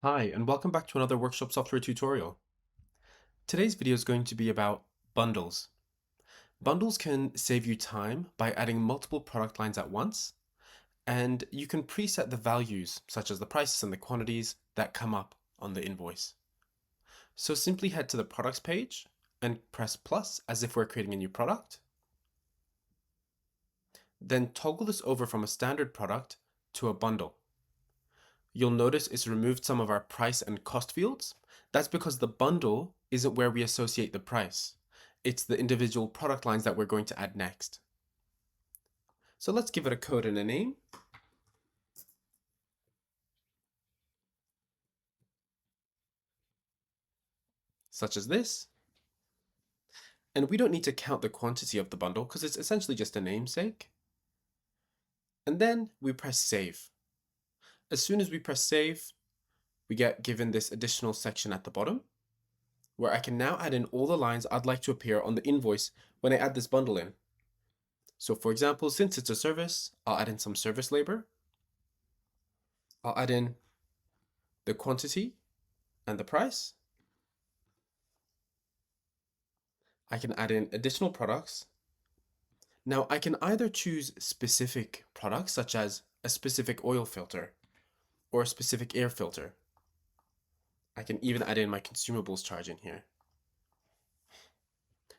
Hi, and welcome back to another workshop software tutorial. Today's video is going to be about bundles. Bundles can save you time by adding multiple product lines at once, and you can preset the values, such as the prices and the quantities, that come up on the invoice. So simply head to the products page and press plus as if we're creating a new product. Then toggle this over from a standard product to a bundle. You'll notice it's removed some of our price and cost fields. That's because the bundle isn't where we associate the price. It's the individual product lines that we're going to add next. So let's give it a code and a name. Such as this. And we don't need to count the quantity of the bundle because it's essentially just a namesake. And then we press save. As soon as we press save, we get given this additional section at the bottom where I can now add in all the lines I'd like to appear on the invoice when I add this bundle in. So for example, since it's a service, I'll add in some service labor. I'll add in the quantity and the price. I can add in additional products. Now I can either choose specific products such as a specific oil filter or a specific air filter. I can even add in my consumables charge in here.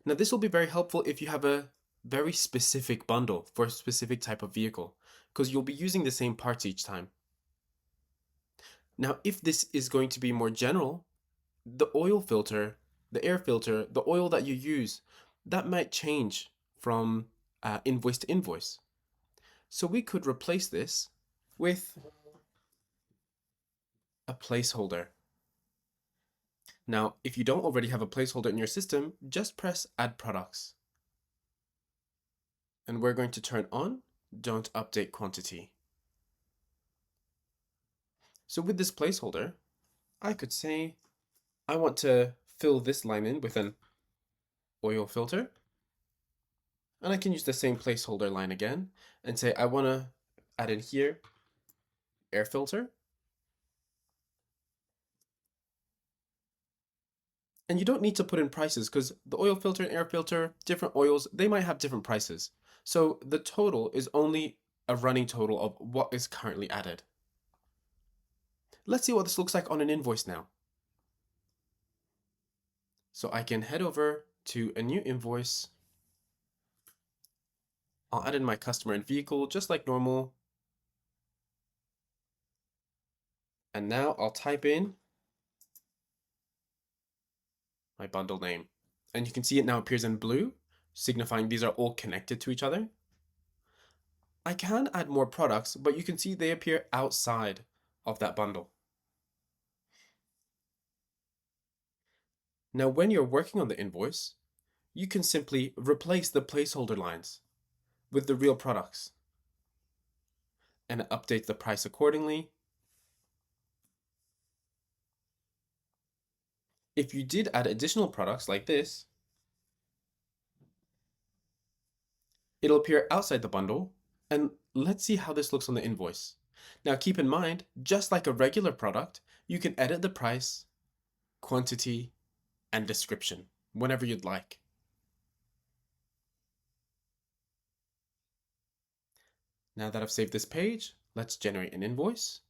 Now this will be very helpful if you have a very specific bundle for a specific type of vehicle, because you'll be using the same parts each time. Now if this is going to be more general, the oil filter, the air filter, the oil that you use, that might change from invoice to invoice. So we could replace this with a placeholder. Now, if you don't already have a placeholder in your system, just press Add Products. And we're going to turn on Don't Update Quantity. So with this placeholder, I could say I want to fill this line in with an oil filter. And I can use the same placeholder line again and say I want to add in here air filter. And you don't need to put in prices because the oil filter and air filter, different oils, they might have different prices. So the total is only a running total of what is currently added. Let's see what this looks like on an invoice now. So I can head over to a new invoice. I'll add in my customer and vehicle just like normal. And now I'll type in my bundle name. And you can see it now appears in blue, signifying these are all connected to each other. I can add more products, but you can see they appear outside of that bundle. Now, when you're working on the invoice, you can simply replace the placeholder lines with the real products and update the price accordingly. If you did add additional products like this, it'll appear outside the bundle, and let's see how this looks on the invoice. Now keep in mind, just like a regular product, you can edit the price, quantity, and description whenever you'd like. Now that I've saved this page, let's generate an invoice.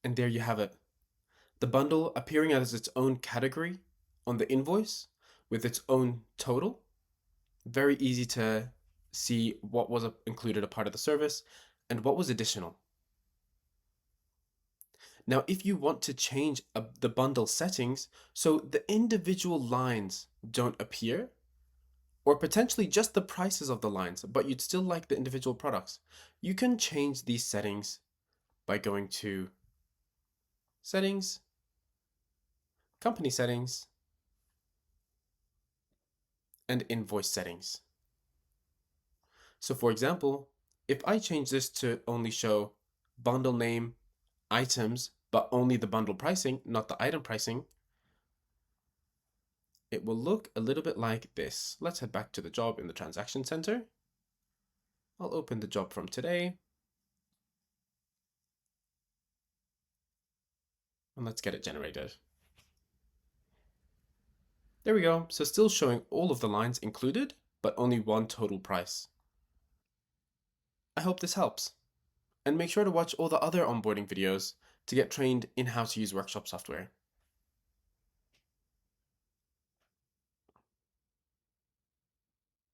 And there you have it. The bundle appearing as its own category on the invoice with its own total. Very easy to see what was included a part of the service and what was additional. Now, if you want to change the bundle settings so the individual lines don't appear, or potentially just the prices of the lines, but you'd still like the individual products, you can change these settings by going to Settings, Company Settings, and Invoice Settings. So for example, if I change this to only show bundle name, items, but only the bundle pricing, not the item pricing, it will look a little bit like this. Let's head back to the job in the transaction center. I'll open the job from today. And let's get it generated. There we go. So still showing all of the lines included, but only one total price. I hope this helps. And make sure to watch all the other onboarding videos to get trained in how to use workshop software.